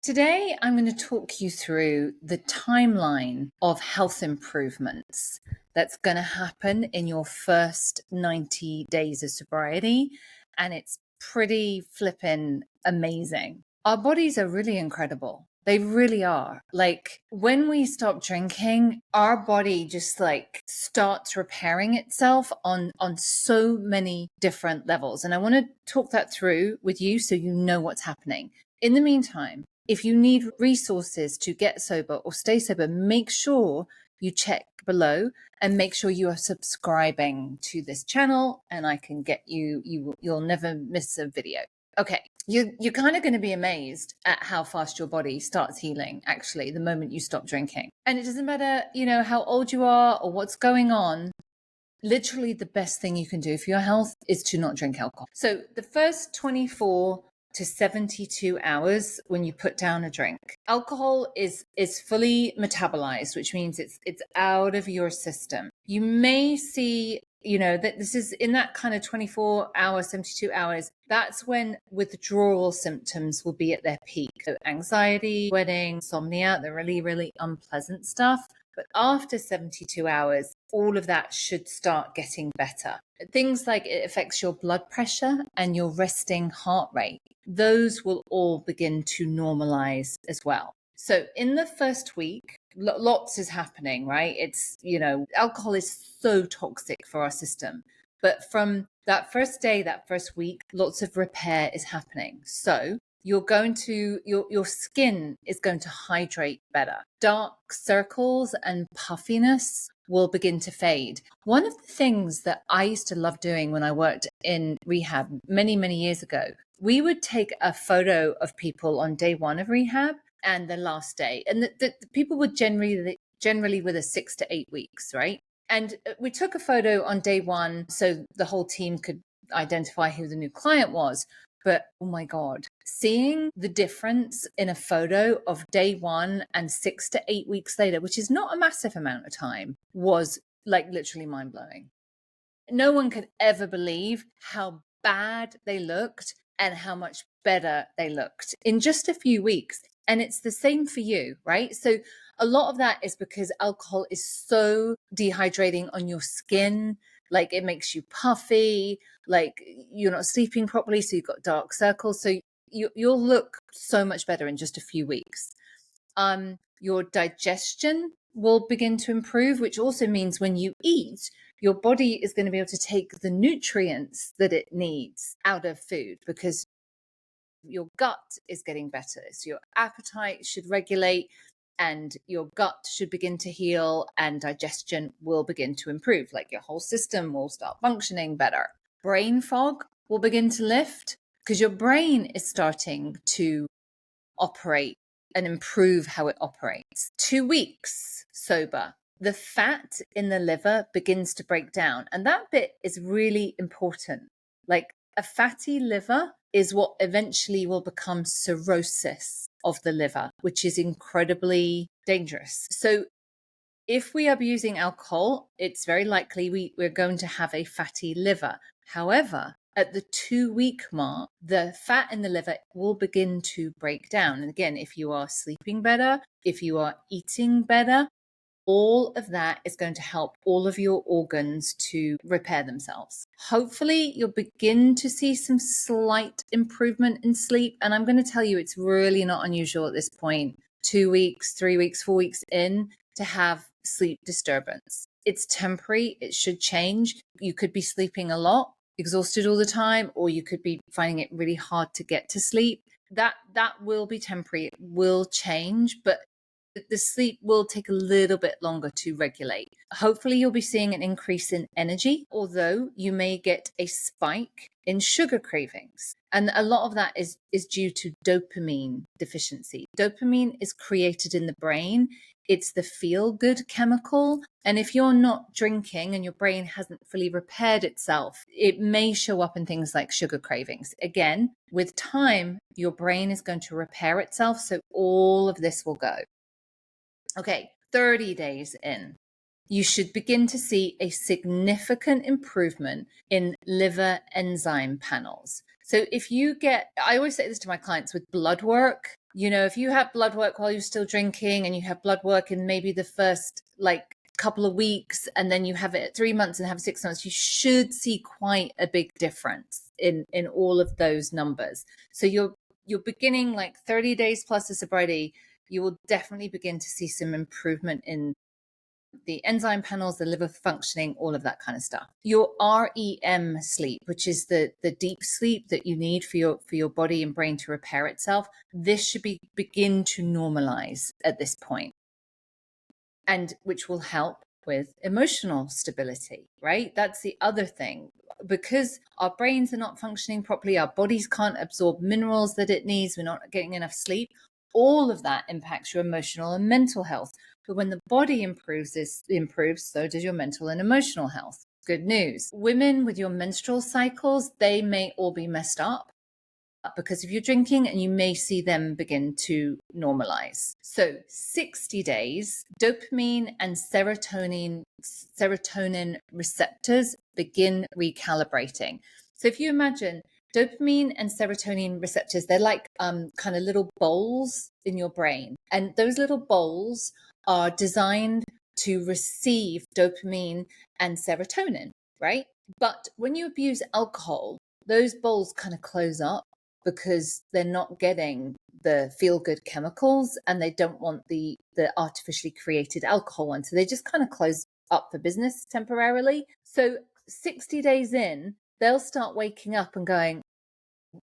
Today, I'm going to talk you through the timeline of health improvements that's going to happen in your first 90 days of sobriety. And it's pretty flippin' amazing. Our bodies are really incredible. They really are. Like when we stop drinking, our body just starts repairing itself on so many different levels. And I want to talk that through with you so you know what's happening. In the meantime, if you need resources to get sober or stay sober, make sure you check below and make sure you are subscribing to this channel, and I can get you'll never miss a video. Okay, you're kind of going to be amazed at how fast your body starts healing, actually, the moment you stop drinking. And it doesn't matter, how old you are or what's going on. Literally the best thing you can do for your health is to not drink alcohol. So the first 24 to 72 hours when you put down a drink, alcohol is fully metabolized, which means it's out of your system. You may see, that this is in that kind of 24 hours, 72 hours. That's when withdrawal symptoms will be at their peak. So anxiety, sweating, insomnia, the really, really unpleasant stuff. But after 72 hours, all of that should start getting better. Things like it affects your blood pressure and your resting heart rate. Those will all begin to normalize as well. So in the first week, lots is happening, right? It's, alcohol is so toxic for our system. But from that first day, that first week, lots of repair is happening. So you're going to, your skin is going to hydrate better. Dark circles and puffiness will begin to fade. One of the things that I used to love doing when I worked in rehab many, many years ago, we would take a photo of people on day one of rehab and the last day. And the people would generally with us 6 to 8 weeks, right? And we took a photo on day one so the whole team could identify who the new client was. But oh my God, seeing the difference in a photo of day one and 6 to 8 weeks later, which is not a massive amount of time, was like literally mind blowing. No one could ever believe how bad they looked and how much better they looked in just a few weeks. And it's the same for you, right? So a lot of that is because alcohol is so dehydrating on your skin. Like it makes you puffy, like you're not sleeping properly, so you've got dark circles. So you'll look so much better in just a few weeks. Your digestion will begin to improve, which also means when you eat, your body is going to be able to take the nutrients that it needs out of food because your gut is getting better. So your appetite should regulate and your gut should begin to heal and digestion will begin to improve. Like your whole system will start functioning better. Brain fog will begin to lift because your brain is starting to operate and improve how it operates. 2 weeks sober, the fat in the liver begins to break down. And that bit is really important. Like a fatty liver is what eventually will become cirrhosis of the liver, which is incredibly dangerous. So if we are abusing alcohol, it's very likely we're going to have a fatty liver. However, at the 2-week mark, the fat in the liver will begin to break down. And again, if you are sleeping better, if you are eating better, all of that is going to help all of your organs to repair themselves. Hopefully, you'll begin to see some slight improvement in sleep. And I'm going to tell you, it's really not unusual at this point, 2 weeks, 3 weeks, 4 weeks in, to have sleep disturbance. It's temporary. It should change. You could be sleeping a lot, exhausted all the time, or you could be finding it really hard to get to sleep. That will be temporary. It will change, but the sleep will take a little bit longer to regulate. Hopefully you'll be seeing an increase in energy, although you may get a spike in sugar cravings. And a lot of that is due to dopamine deficiency. Dopamine is created in the brain. It's the feel-good chemical. And if you're not drinking and your brain hasn't fully repaired itself, it may show up in things like sugar cravings. Again, with time, your brain is going to repair itself. So all of this will go. Okay, 30 days in, you should begin to see a significant improvement in liver enzyme panels. So if you get, I always say this to my clients with blood work, You know, if you have blood work while you're still drinking, and you have blood work in maybe the first like couple of weeks, and then you have it at 3 months and have 6 months, you should see quite a big difference in all of those numbers. So you're beginning like 30 days plus of sobriety, you will definitely begin to see some improvement in the enzyme panels, the liver functioning, all of that kind of stuff. Your REM sleep, which is the deep sleep that you need for your body and brain to repair itself, this should begin to normalize at this point, and which will help with emotional stability, right? That's the other thing. Because our brains are not functioning properly, our bodies can't absorb minerals that it needs, we're not getting enough sleep, all of that impacts your emotional and mental health. But when the body improves, so does your mental and emotional health. Good news. Women with your menstrual cycles, they may all be messed up because of your drinking, and you may see them begin to normalize. So 60 days, dopamine and serotonin receptors begin recalibrating. So if you imagine dopamine and serotonin receptors, they're like kind of little bowls in your brain. And those little bowls are designed to receive dopamine and serotonin, right? But when you abuse alcohol, those bowls kind of close up because they're not getting the feel-good chemicals, and they don't want the artificially created alcohol one. So they just kind of close up for business temporarily. So 60 days in, they'll start waking up and going,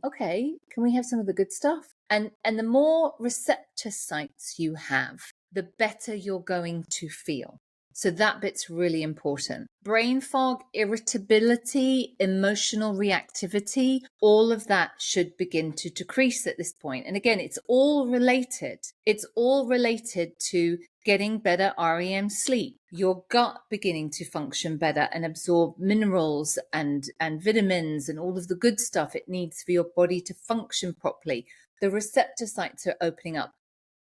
okay, can we have some of the good stuff? And the more receptor sites you have, the better you're going to feel. So that bit's really important. Brain fog, irritability, emotional reactivity, all of that should begin to decrease at this point. And again, it's all related. It's all related to getting better REM sleep, your gut beginning to function better and absorb minerals and vitamins and all of the good stuff it needs for your body to function properly. The receptor sites are opening up.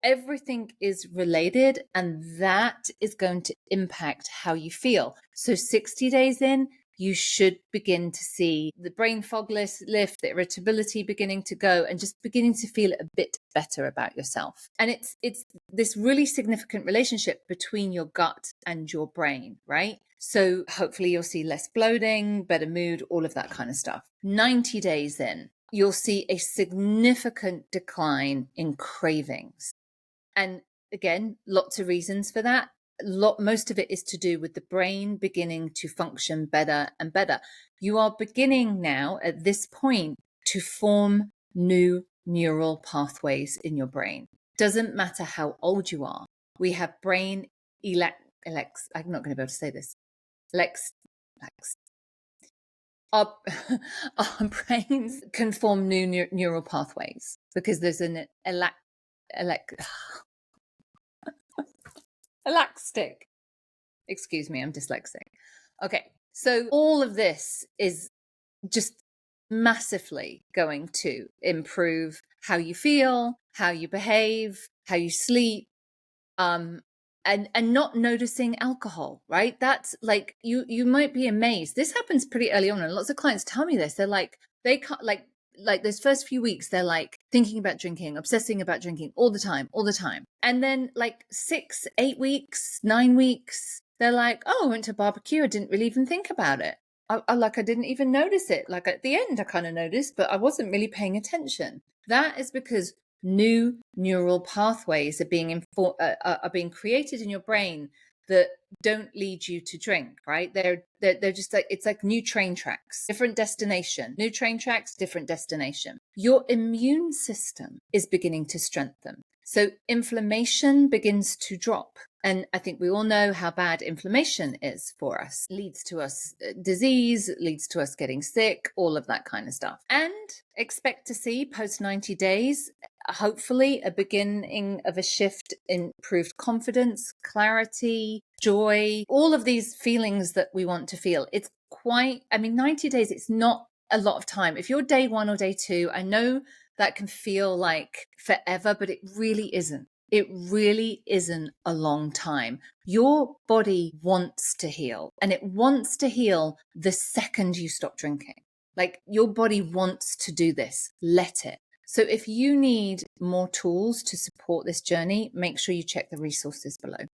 Everything is related, and that is going to impact how you feel. So 60 days in, you should begin to see the brain fog lift, the irritability beginning to go, and just beginning to feel a bit better about yourself. And it's this really significant relationship between your gut and your brain, right? So hopefully you'll see less bloating, better mood, all of that kind of stuff. 90 days in, you'll see a significant decline in cravings. And again, lots of reasons for that. Most of it is to do with the brain beginning to function better and better. You are beginning now at this point to form new neural pathways in your brain. Doesn't matter how old you are. We have brain I'm not going to be able to say this. Our brains can form new neural pathways because there's an elastic. Excuse me, I'm dyslexic. Okay, so all of this is just massively going to improve how you feel, how you behave, how you sleep, and not noticing alcohol, right? That's like you might be amazed. This happens pretty early on, and lots of clients tell me this. They're like, they can't like those first few weeks, they're like thinking about drinking, obsessing about drinking all the time. And then like 6, 8 weeks, 9 weeks, they're like, oh, I went to a barbecue. I didn't really even think about it. I didn't even notice it. Like at the end, I kind of noticed, but I wasn't really paying attention. That is because new neural pathways are being created in your brain that don't lead you to drink, right? They're just like, it's like new train tracks, different destination, new train tracks, different destination. Your immune system is beginning to strengthen. So inflammation begins to drop. And I think we all know how bad inflammation is for us. It leads to us disease, leads to us getting sick, all of that kind of stuff. And expect to see post 90 days, hopefully a beginning of a shift in improved confidence, clarity, joy, all of these feelings that we want to feel. It's 90 days, it's not a lot of time. If you're day 1 or day 2, I know that can feel like forever, but it really isn't. It really isn't a long time. Your body wants to heal, and it wants to heal the second you stop drinking. Like your body wants to do this. Let it. So if you need more tools to support this journey, make sure you check the resources below.